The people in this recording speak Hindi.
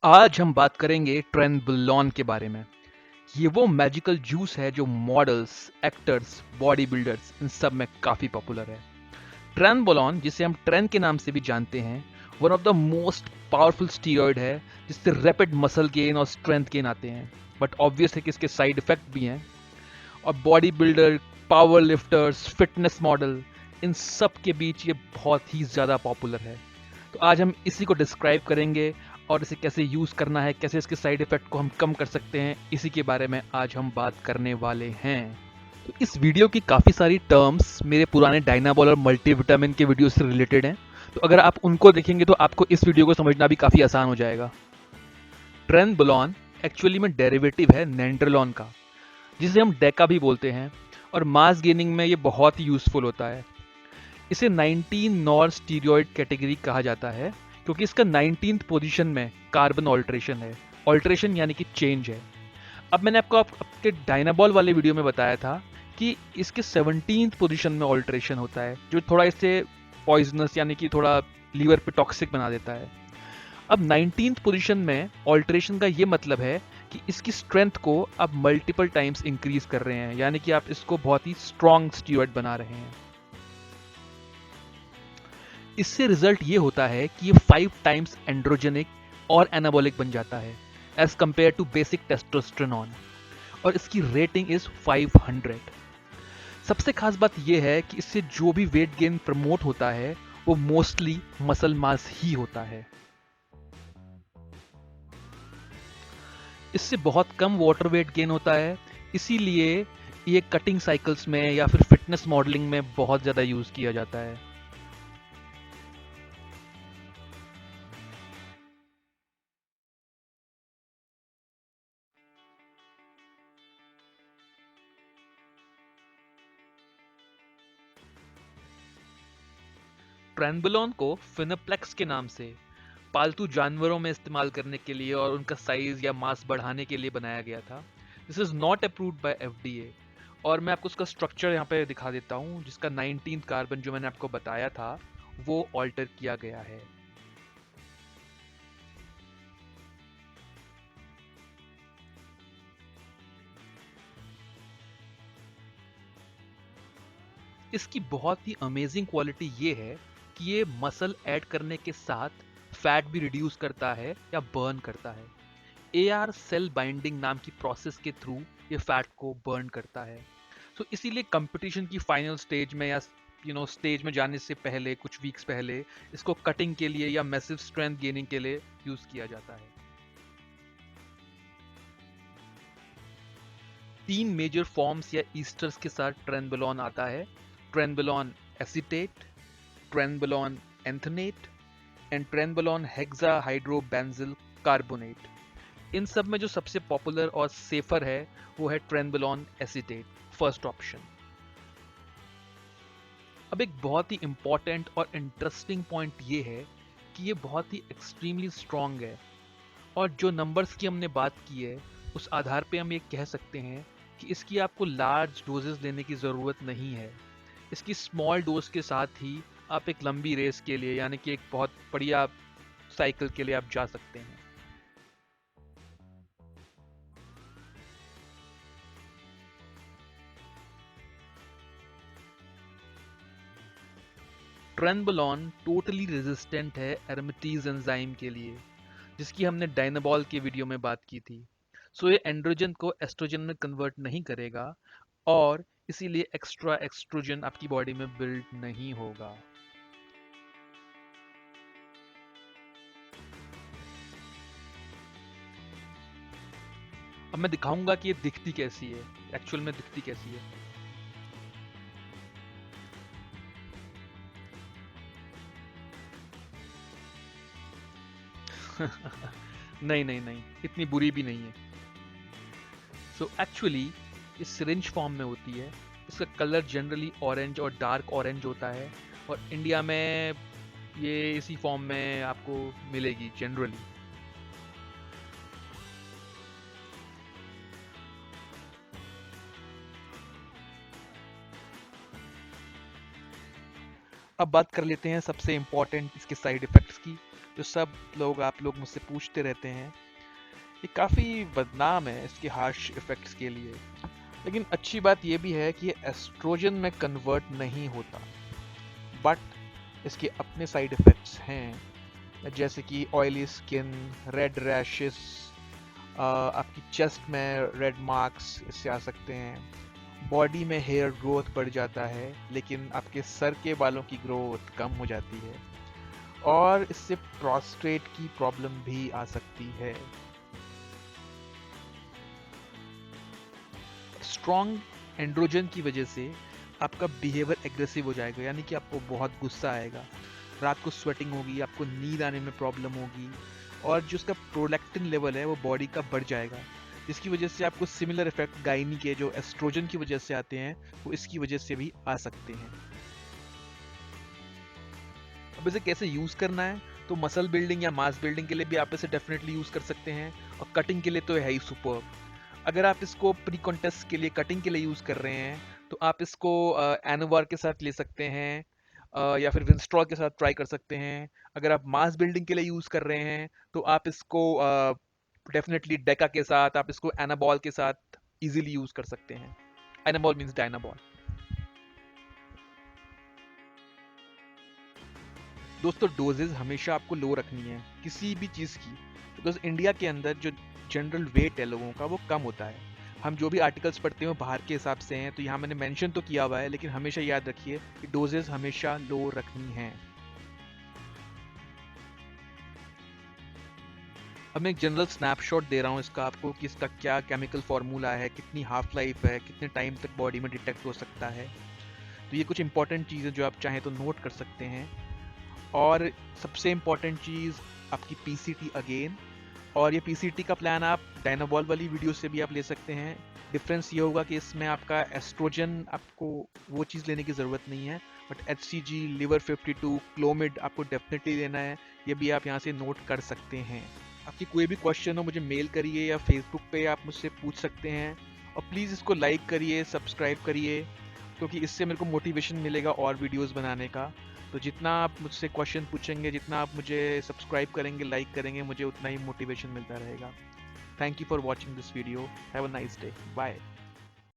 आज हम बात करेंगे ट्रेनबुलॉन के बारे में। ये वो मैजिकल जूस है जो मॉडल्स, एक्टर्स, बॉडी बिल्डर्स इन सब में काफ़ी पॉपुलर है। ट्रेनबुलॉन, जिसे हम ट्रेन के नाम से भी जानते हैं, one of the most powerful steroid है जिससे रैपिड मसल गेन और स्ट्रेंथ गेन आते हैं। बट ऑब्वियस है कि इसके साइड इफेक्ट भी हैं। और body builder, power lifters, fitness model, इन सब के बीच ये बहुत ही ज़्यादा पॉपुलर है। तो आज हम इसी को डिस्क्राइब करेंगे और इसे कैसे यूज़ करना है, कैसे इसके साइड इफ़ेक्ट को हम कम कर सकते हैं, इसी के बारे में आज हम बात करने वाले हैं। तो इस वीडियो की काफ़ी सारी टर्म्स मेरे पुराने डायनाबॉल और मल्टीविटामिन के वीडियो से रिलेटेड हैं। तो अगर आप उनको देखेंगे तो आपको इस वीडियो को समझना भी काफ़ी आसान हो जाएगा। ट्रेनबुलॉन एक्चुअली में डेरिवेटिव है नेंड्रेलॉन का, जिसे हम डेका भी बोलते हैं, और मास गेनिंग में ये बहुत ही यूज़फुल होता है। इसे 19 नॉर स्टीरियोइड कैटेगरी कहा जाता है क्योंकि इसका 19th पोजीशन में कार्बन ऑल्ट्रेशन है। ऑल्ट्रेशन यानी कि चेंज है। अब मैंने आपको आपके डायनाबॉल वाले वीडियो में बताया था कि इसके 17th पोजीशन में ऑल्ट्रेशन होता है, जो थोड़ा इससे पॉइजनस यानी कि थोड़ा लीवर पे टॉक्सिक बना देता है। अब 19th पोजीशन में ऑल्ट्रेशन का ये मतलब है कि इसकी स्ट्रेंथ को आप मल्टीपल टाइम्स इंक्रीज कर रहे हैं, यानी कि आप इसको बहुत ही स्ट्रॉन्ग स्टीरॉयड बना रहे हैं। इससे रिजल्ट ये होता है कि ये 5 टाइम्स एंड्रोजेनिक और एनाबॉलिक बन जाता है as compare to basic testosterone, और इसकी रेटिंग इज 500। सबसे खास बात यह है कि इससे जो भी वेट गेन प्रमोट होता है वो मोस्टली मसल मास ही होता है। इससे बहुत कम वाटर वेट गेन होता है, इसीलिए ये कटिंग साइकिल्स में या फिर फिटनेस मॉडलिंग में बहुत ज़्यादा यूज़ किया जाता है। ट्रेनबुलॉन को फिनोप्लेक्स के नाम से पालतू जानवरों में इस्तेमाल करने के लिए और उनका साइज या मास बढ़ाने के लिए बनाया गया था। This is not approved by FDA. और मैं आपको उसका स्ट्रक्चर यहाँ पे दिखा देता हूँ, जिसका 19th कार्बन जो मैंने आपको बताया था वो ऑल्टर किया गया है। इसकी बहुत ही अमेजिंग क्वालिटी ये है कि ये मसल ऐड करने के साथ फैट भी रिड्यूस करता है या बर्न करता है। एआर सेल बाइंडिंग नाम की प्रोसेस के थ्रू ये फैट को बर्न करता है। तो इसीलिए कंपटीशन की फाइनल स्टेज में या स्टेज में जाने से पहले, कुछ वीक्स पहले, इसको कटिंग के लिए या मैसिव स्ट्रेंथ गेनिंग के लिए यूज किया जाता है। 3 मेजर फॉर्म्स या ईस्टर्स के साथ ट्रेनबुलॉन आता है: ट्रेनबुलॉन एसीटेट, ट्रेनबुलॉन एंथोनेट एंड ट्रेनबुलॉन हेक्साहाइड्रोबेंजिल कार्बोनेट। इन सब में जो सबसे पॉपुलर और सेफर है वो है ट्रेनबुलॉन एसीटेट, फर्स्ट ऑप्शन। अब एक बहुत ही इंपॉर्टेंट और इंटरेस्टिंग पॉइंट ये है कि ये बहुत ही एक्सट्रीमली स्ट्रॉन्ग है, और जो नंबर्स की हमने बात की है उस आधार पे हम ये कह सकते हैं कि इसकी आपको लार्ज डोजेस लेने की ज़रूरत नहीं है। इसकी स्मॉल डोज के साथ ही आप एक लंबी रेस के लिए, यानी कि एक बहुत बढ़िया साइकिल के लिए आप जा सकते हैं। ट्रेनबुलॉन टोटली रेजिस्टेंट है एरोमेटीज एंजाइम के लिए, जिसकी हमने डायनाबॉल के वीडियो में बात की थी। सो ये एंड्रोजन को एस्ट्रोजन में कन्वर्ट नहीं करेगा, और इसीलिए एक्स्ट्रा एस्ट्रोजन आपकी बॉडी में बिल्ड नहीं होगा। अब मैं दिखाऊंगा कि ये दिखती कैसी है, एक्चुअल में दिखती कैसी है। नहीं नहीं नहीं, इतनी बुरी भी नहीं है। सो एक्चुअली ये सिरिंज फॉर्म में होती है। इसका कलर जनरली ऑरेंज और डार्क ऑरेंज होता है, और इंडिया में ये इसी फॉर्म में आपको मिलेगी जनरली। अब बात कर लेते हैं सबसे इम्पोर्टेंट इसके साइड इफ़ेक्ट्स की। जो सब लोग आप लोग मुझसे पूछते रहते हैं, ये काफ़ी बदनाम है इसके हार्श इफ़ेक्ट्स के लिए। लेकिन अच्छी बात ये भी है कि ये एस्ट्रोजन में कन्वर्ट नहीं होता, बट इसके अपने साइड इफ़ेक्ट्स हैं, जैसे कि ऑयली स्किन, रेड रैशेस, आपकी चेस्ट में रेड मार्क्स इससे आ सकते हैं, बॉडी में हेयर ग्रोथ बढ़ जाता है लेकिन आपके सर के बालों की ग्रोथ कम हो जाती है, और इससे प्रोस्टेट की प्रॉब्लम भी आ सकती है। स्ट्रॉन्ग एंड्रोजन की वजह से आपका बिहेवियर एग्रेसिव हो जाएगा, यानी कि आपको बहुत गुस्सा आएगा, रात को स्वेटिंग होगी, आपको नींद आने में प्रॉब्लम होगी, और जो उसका प्रोलैक्टिन लेवल है वो बॉडी का बढ़ जाएगा, जिसकी वजह से आपको सिमिलर इफेक्ट गायनी के जो एस्ट्रोजन की वजह से आते हैं वो इसकी वजह से भी आ सकते हैं। अब इसे कैसे यूज़ करना है, तो मसल बिल्डिंग या मास बिल्डिंग के लिए भी आप इसे डेफिनेटली यूज़ कर सकते हैं, और कटिंग के लिए तो है ही सुपर। अगर आप इसको प्री कॉन्टेस्ट के लिए कटिंग के लिए यूज़ कर रहे हैं तो आप इसको एनोवार के साथ ले सकते हैं, या फिर विंस्ट्रॉल के साथ ट्राई कर सकते हैं। अगर आप मास बिल्डिंग के लिए यूज़ कर रहे हैं तो आप इसको डेफिनेटली डेका के साथ, आप इसको एनाबॉल के साथ इजीली यूज़ कर सकते हैं। एनाबॉल मीन्स डायनाबॉल। दोस्तों, डोजेज हमेशा आपको लो रखनी है किसी भी चीज़ की, बिकॉज इंडिया के अंदर जो जनरल वेट है लोगों का वो कम होता है। हम जो भी आर्टिकल्स पढ़ते हैं वो बाहर के हिसाब से हैं, तो यहाँ मैंने मेंशन तो किया हुआ है, लेकिन हमेशा याद रखिए कि डोजेज हमेशा लो रखनी है। अब मैं एक जनरल स्नैपशॉट दे रहा हूँ इसका आपको कि इसका क्या केमिकल फार्मूला है, कितनी हाफ लाइफ है, कितने टाइम तक बॉडी में डिटेक्ट हो सकता है। तो ये कुछ इंपॉर्टेंट चीज़ें जो आप चाहें तो नोट कर सकते हैं। और सबसे इम्पॉर्टेंट चीज़ आपकी पीसीटी अगेन, और ये पीसीटी का प्लान आप डायनाबॉल वाली वीडियो से भी आप ले सकते हैं। डिफरेंस ये होगा कि इसमें आपका एस्ट्रोजन, आपको वो चीज़ लेने की ज़रूरत नहीं है, बट एचसीजी, लिवर 52, क्लोमिड आपको डेफिनेटली लेना है। ये भी आप यहाँ से नोट कर सकते हैं। आपकी कोई भी क्वेश्चन हो मुझे मेल करिए या फेसबुक पे आप मुझसे पूछ सकते हैं, और प्लीज़ इसको लाइक करिए, सब्सक्राइब करिए, क्योंकि इससे मेरे को मोटिवेशन मिलेगा और वीडियोस बनाने का। तो जितना आप मुझसे क्वेश्चन पूछेंगे, जितना आप मुझे सब्सक्राइब करेंगे, लाइक करेंगे, मुझे उतना ही मोटिवेशन मिलता रहेगा। Thank you for watching this video. Have a nice day. Bye.